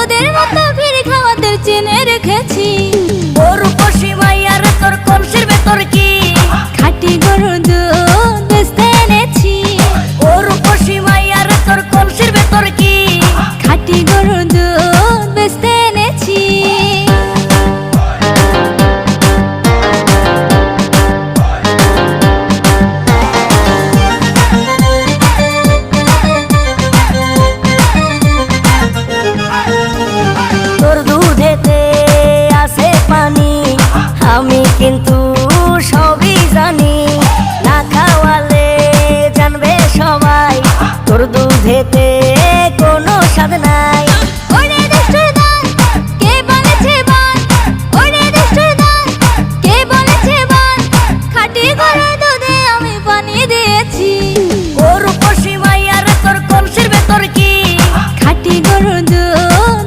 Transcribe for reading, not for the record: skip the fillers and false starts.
তোদের মতো ভিড় খাওয়াদের চেনে রেখেছি। ওর পশি মাইয়ার তোর কলসির ভেতর কি খাঁটি গরুর দুধ বেচতে এনেছি। ওর পশি মাইয়ার তোর কলসির ভেতর কি খাঁটি গরুর দুধ বেচতে এনেছি। তোর দুধেতে আছে পানি, আমি কিন্তু সবই জানি। না খাওয়ালে জানবে সবাই তোর দুধেতে কোনো স্বাদ নাই।